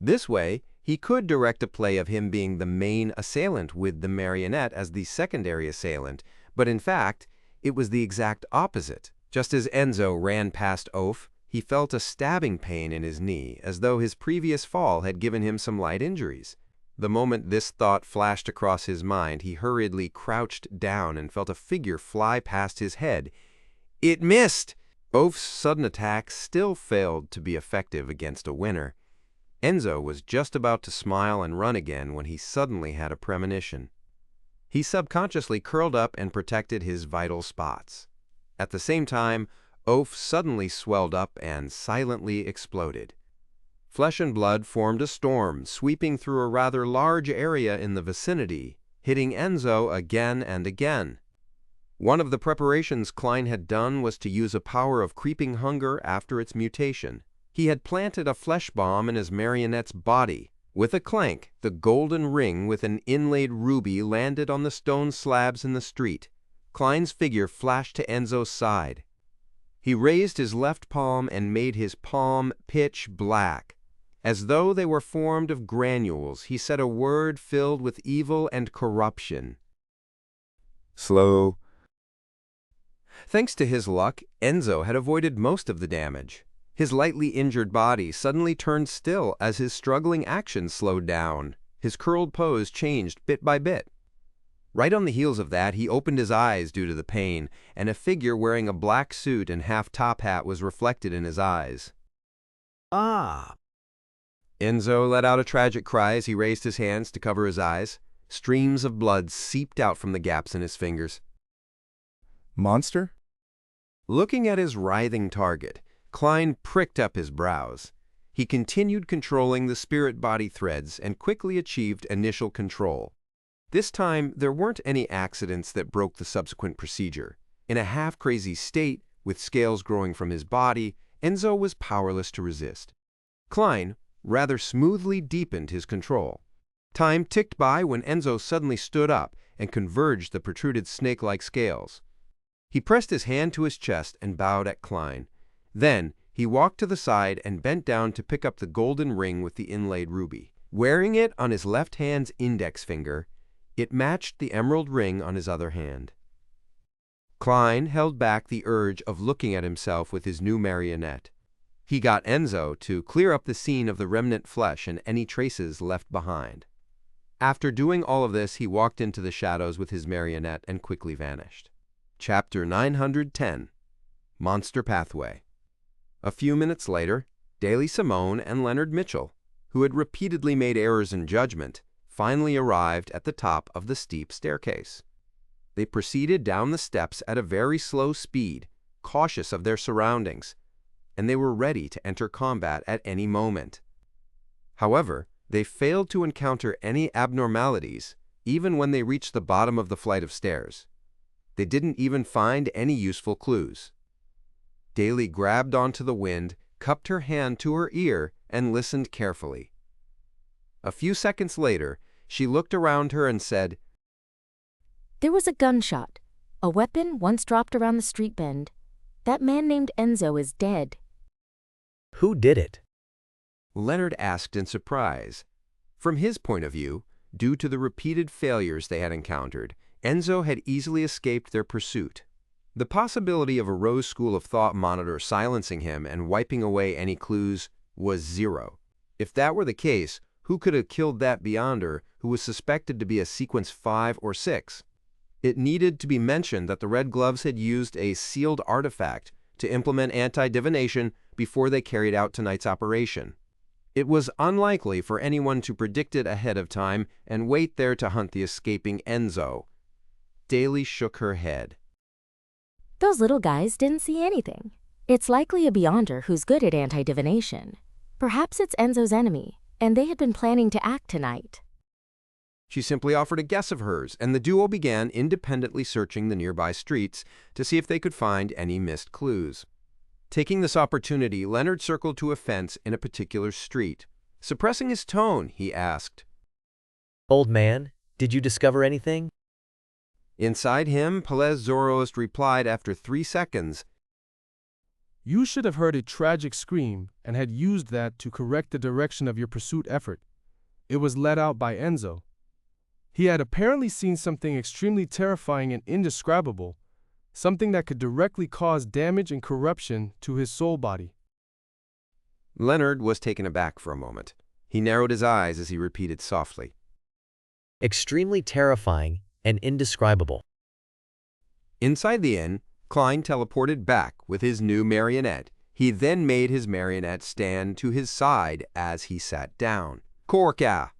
This way, he could direct a play of him being the main assailant with the marionette as the secondary assailant, but in fact, it was the exact opposite. Just as Enzo ran past Oaf, he felt a stabbing pain in his knee, as though his previous fall had given him some light injuries. The moment this thought flashed across his mind, he hurriedly crouched down and felt a figure fly past his head. It missed! Oaf's sudden attack still failed to be effective against a winner. Enzo was just about to smile and run again when he suddenly had a premonition. He subconsciously curled up and protected his vital spots. At the same time, Oaf suddenly swelled up and silently exploded. Flesh and blood formed a storm, sweeping through a rather large area in the vicinity, hitting Enzo again and again. One of the preparations Klein had done was to use a power of creeping hunger after its mutation. He had planted a flesh bomb in his marionette's body. With a clank, the golden ring with an inlaid ruby landed on the stone slabs in the street. Klein's figure flashed to Enzo's side. He raised his left palm and made his palm pitch black. As though they were formed of granules, he said a word filled with evil and corruption. Slow. Thanks to his luck, Enzo had avoided most of the damage. His lightly injured body suddenly turned still as his struggling actions slowed down. His curled pose changed bit by bit. Right on the heels of that, he opened his eyes due to the pain, and a figure wearing a black suit and half-top hat was reflected in his eyes. Ah! Enzo let out a tragic cry as he raised his hands to cover his eyes. Streams of blood seeped out from the gaps in his fingers. Monster? Looking at his writhing target, Klein pricked up his brows. He continued controlling the spirit-body threads and quickly achieved initial control. This time, there weren't any accidents that broke the subsequent procedure. In a half-crazy state, with scales growing from his body, Enzo was powerless to resist. Klein rather smoothly deepened his control. Time ticked by when Enzo suddenly stood up and converged the protruded snake-like scales. He pressed his hand to his chest and bowed at Klein. Then, he walked to the side and bent down to pick up the golden ring with the inlaid ruby. Wearing it on his left hand's index finger, it matched the emerald ring on his other hand. Klein held back the urge of looking at himself with his new marionette. He got Enzo to clear up the scene of the remnant flesh and any traces left behind. After doing all of this, he walked into the shadows with his marionette and quickly vanished. Chapter 910 Monster Pathway. A few minutes later, Daly Simone and Leonard Mitchell, who had repeatedly made errors in judgment, finally arrived at the top of the steep staircase. They proceeded down the steps at a very slow speed, cautious of their surroundings, and they were ready to enter combat at any moment. However, they failed to encounter any abnormalities, even when they reached the bottom of the flight of stairs. They didn't even find any useful clues. Daly grabbed onto the wind, cupped her hand to her ear, and listened carefully. A few seconds later, she looked around her and said, There was a gunshot, a weapon once dropped around the street bend. That man named Enzo is dead. Who did it? Leonard asked in surprise. From his point of view, due to the repeated failures they had encountered, Enzo had easily escaped their pursuit. The possibility of a Rose School of Thought monitor silencing him and wiping away any clues was zero. If that were the case, who could have killed that Beyonder who was suspected to be a Sequence 5 or 6? It needed to be mentioned that the Red Gloves had used a sealed artifact to implement anti-divination before they carried out tonight's operation. It was unlikely for anyone to predict it ahead of time and wait there to hunt the escaping Enzo. Daly shook her head. Those little guys didn't see anything. It's likely a Beyonder who's good at anti-divination. Perhaps it's Enzo's enemy, and they had been planning to act tonight. She simply offered a guess of hers, and the duo began independently searching the nearby streets to see if they could find any missed clues. Taking this opportunity, Leonard circled to a fence in a particular street. Suppressing his tone, he asked, Old man, did you discover anything? Inside him, Pelez Zoroast replied after 3 seconds, You should have heard a tragic scream and had used that to correct the direction of your pursuit effort. It was let out by Enzo. He had apparently seen something extremely terrifying and indescribable, something that could directly cause damage and corruption to his soul body. Leonard was taken aback for a moment. He narrowed his eyes as he repeated softly, Extremely terrifying and indescribable. Inside the inn, Klein teleported back with his new marionette. He then made his marionette stand to his side as he sat down. Korka!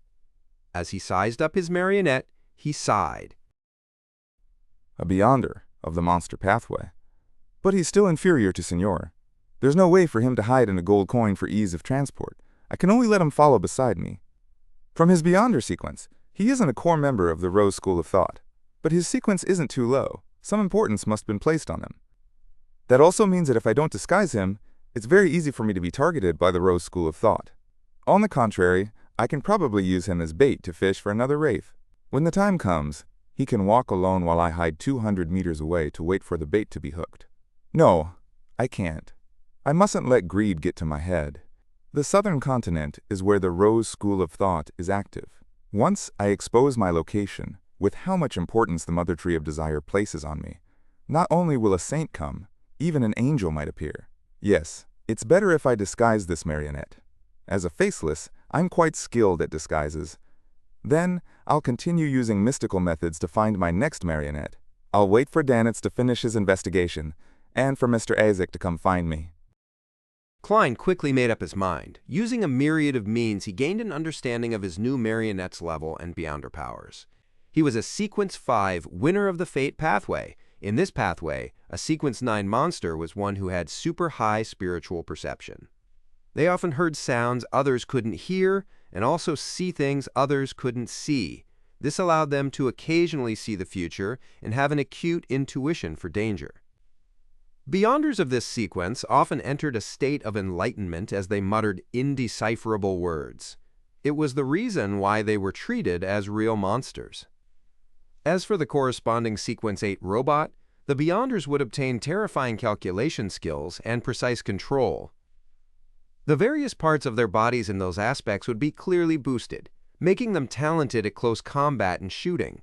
As he sized up his marionette, he sighed. A Beyonder of the Monster Pathway. But he's still inferior to Senor. There's no way for him to hide in a gold coin for ease of transport. I can only let him follow beside me. From his Beyonder sequence, he isn't a core member of the Rose School of Thought. But his sequence isn't too low. Some importance must have been placed on him. That also means that if I don't disguise him, It's very easy for me to be targeted by the Rose school of thought. On the contrary, I can probably use him as bait to fish for another wraith. When the time comes, he can walk alone while I hide 200 meters away to wait for the bait to be hooked. No, I can't. I mustn't let greed get to my head. The southern continent is where the Rose school of thought is active. Once I expose my location, with how much importance the Mother Tree of Desire places on me, not only will a saint come, even an angel might appear. Yes, it's better if I disguise this marionette. As a faceless, I'm quite skilled at disguises. Then, I'll continue using mystical methods to find my next marionette. I'll wait for Danitz to finish his investigation, and for Mr. Isaac to come find me. Klein quickly made up his mind. Using a myriad of means, he gained an understanding of his new marionette's level and beyonder powers. He was a Sequence 5 winner of the Fate pathway. In this pathway, a Sequence 9 monster was one who had super high spiritual perception. They often heard sounds others couldn't hear, and also see things others couldn't see. This allowed them to occasionally see the future and have an acute intuition for danger. Beyonders of this sequence often entered a state of enlightenment as they muttered indecipherable words. It was the reason why they were treated as real monsters. As for the corresponding Sequence 8 robot, the Beyonders would obtain terrifying calculation skills and precise control. The various parts of their bodies in those aspects would be clearly boosted, making them talented at close combat and shooting.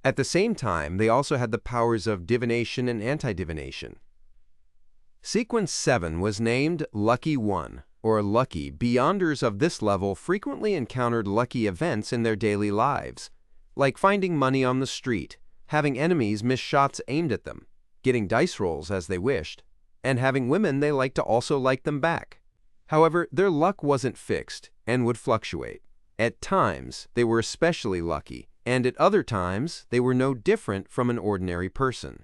At the same time, they also had the powers of divination and anti-divination. Sequence 7 was named Lucky 1, or Lucky. Beyonders of this level frequently encountered lucky events in their daily lives, like finding money on the street, having enemies miss shots aimed at them, getting dice rolls as they wished, and having women they liked to also like them back. However, their luck wasn't fixed and would fluctuate. At times, they were especially lucky, and at other times, they were no different from an ordinary person.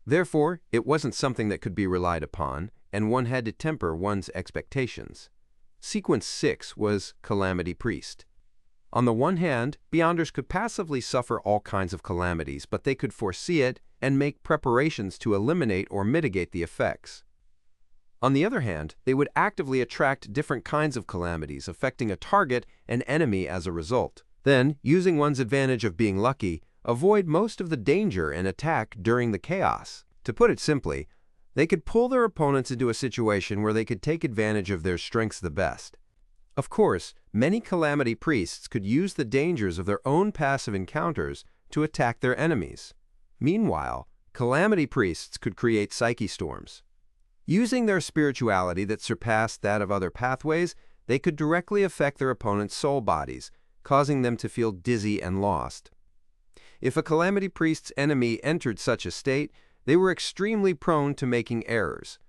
Therefore, it wasn't something that could be relied upon, and one had to temper one's expectations. Sequence 6 was Calamity Priest. On the one hand, Beyonders could passively suffer all kinds of calamities, but they could foresee it and make preparations to eliminate or mitigate the effects. On the other hand, they would actively attract different kinds of calamities, affecting a target and enemy as a result. Then, using one's advantage of being lucky, avoid most of the danger and attack during the chaos. To put it simply, they could pull their opponents into a situation where they could take advantage of their strengths the best. Of course, many Calamity Priests could use the dangers of their own passive encounters to attack their enemies. Meanwhile, Calamity Priests could create psyche storms. Using their spirituality that surpassed that of other pathways, they could directly affect their opponent's soul bodies, causing them to feel dizzy and lost. If a Calamity Priest's enemy entered such a state, they were extremely prone to making errors.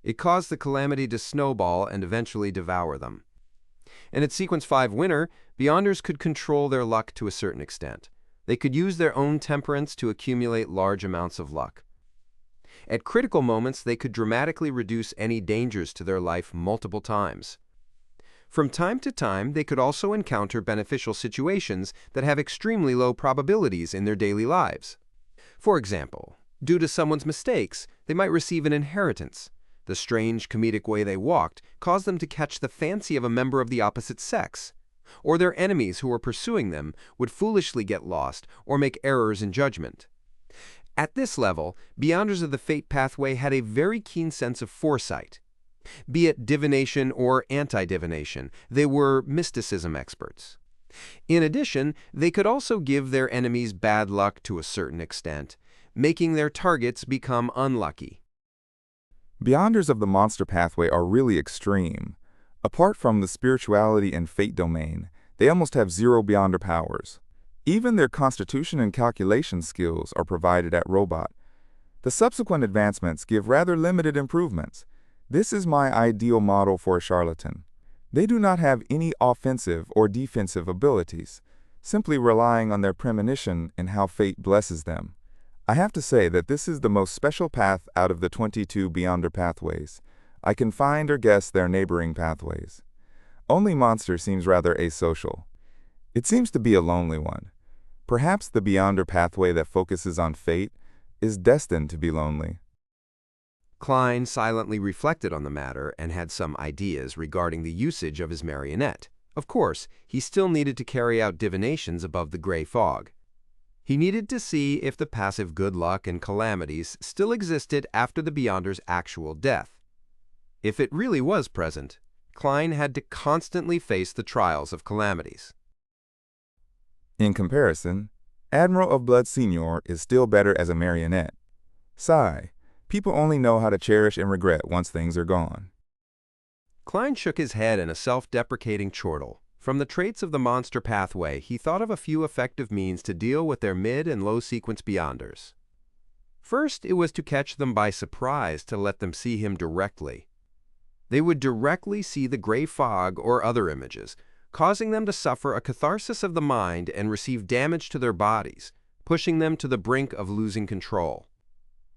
It caused the calamity to snowball and eventually devour them. And at Sequence 5 winner, Beyonders could control their luck to a certain extent. They could use their own temperance to accumulate large amounts of luck. At critical moments, they could dramatically reduce any dangers to their life multiple times. From time to time, they could also encounter beneficial situations that have extremely low probabilities in their daily lives. For example, due to someone's mistakes, they might receive an inheritance. The strange comedic way they walked caused them to catch the fancy of a member of the opposite sex. Or their enemies who were pursuing them would foolishly get lost or make errors in judgment. At this level, Beyonders of the Fate pathway had a very keen sense of foresight. Be it divination or anti-divination, they were mysticism experts. In addition, they could also give their enemies bad luck to a certain extent, making their targets become unlucky. Beyonders of the monster pathway are really extreme. Apart from the spirituality and fate domain, they almost have zero Beyonder powers. Even their constitution and calculation skills are provided at robot. The subsequent advancements give rather limited improvements. This is my ideal model for a charlatan. They do not have any offensive or defensive abilities, simply relying on their premonition and how fate blesses them. I have to say that this is the most special path out of the 22 Beyonder pathways. I can find or guess their neighboring pathways. Only Monster seems rather asocial. It seems to be a lonely one. Perhaps the Beyonder pathway that focuses on fate is destined to be lonely. Klein silently reflected on the matter and had some ideas regarding the usage of his marionette. Of course, he still needed to carry out divinations above the gray fog. He needed to see if the passive good luck and calamities still existed after the Beyonder's actual death. If it really was present, Klein had to constantly face the trials of calamities. In comparison, Admiral of Blood Senior is still better as a marionette. Sigh, people only know how to cherish and regret once things are gone. Klein shook his head in a self-deprecating chortle. From the traits of the monster pathway, he thought of a few effective means to deal with their mid- and low-sequence Beyonders. First, it was to catch them by surprise to let them see him directly. They would directly see the gray fog or other images, causing them to suffer a catharsis of the mind and receive damage to their bodies, pushing them to the brink of losing control.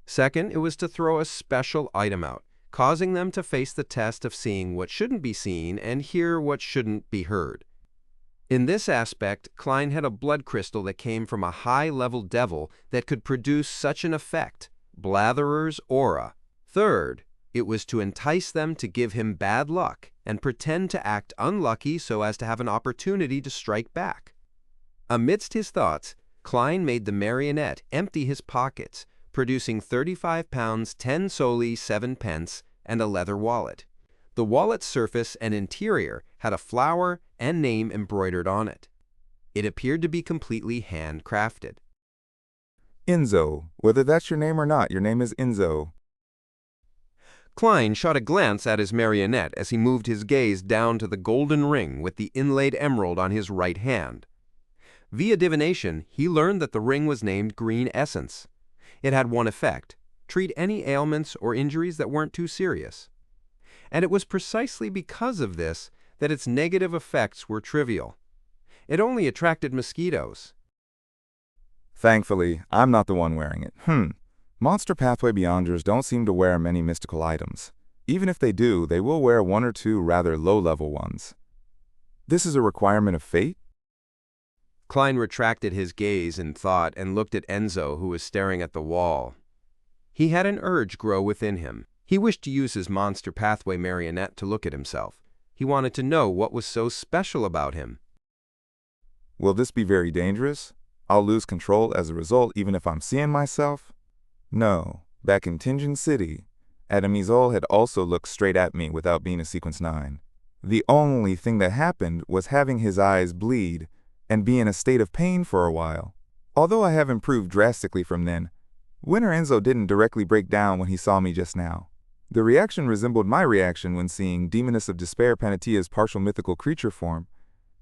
Second, it was to throw a special item out, causing them to face the test of seeing what shouldn't be seen and hear what shouldn't be heard. In this aspect, Klein had a blood crystal that came from a high-level devil that could produce such an effect, Blatherer's Aura. Third, it was to entice them to give him bad luck and pretend to act unlucky so as to have an opportunity to strike back. Amidst his thoughts, Klein made the marionette empty his pockets, producing 35 pounds 10 soldi 7 pence and a leather wallet. The wallet's surface and interior had a flower and name embroidered on it. It appeared to be completely handcrafted. Enzo, whether that's your name or not, your name is Enzo. Klein shot a glance at his marionette as he moved his gaze down to the golden ring with the inlaid emerald on his right hand. Via divination, he learned that the ring was named Green Essence. It had one effect: treat any ailments or injuries that weren't too serious. And it was precisely because of this that its negative effects were trivial. It only attracted mosquitoes. Thankfully, I'm not the one wearing it. Monster Pathway Beyonders don't seem to wear many mystical items. Even if they do, they will wear one or two rather low-level ones. This is a requirement of fate? Klein retracted his gaze in thought and looked at Enzo, who was staring at the wall. He had an urge grow within him. He wished to use his Monster Pathway marionette to look at himself. He wanted to know what was so special about him. Will this be very dangerous? I'll lose control as a result even if I'm seeing myself? No. Back in Tenjin City, Adamizol had also looked straight at me without being a Sequence 9. The only thing that happened was having his eyes bleed and be in a state of pain for a while. Although I have improved drastically from then, Winter Enzo didn't directly break down when he saw me just now. The reaction resembled my reaction when seeing Demoness of Despair Panatia's partial mythical creature form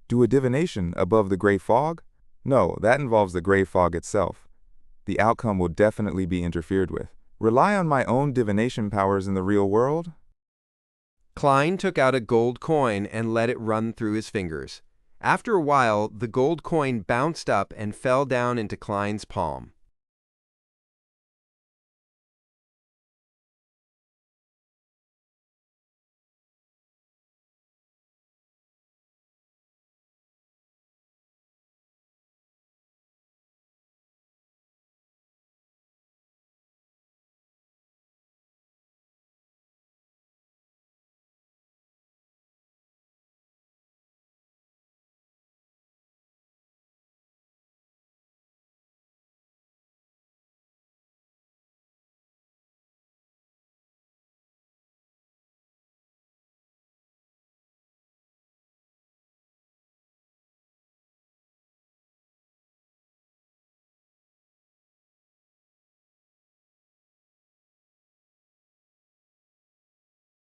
do a divination above the gray fog. No, that involves the gray fog itself. The outcome will definitely be interfered with. Rely on my own divination powers in the real world? Klein took out a gold coin and let it run through his fingers. After a while, the gold coin bounced up and fell down into Klein's palm.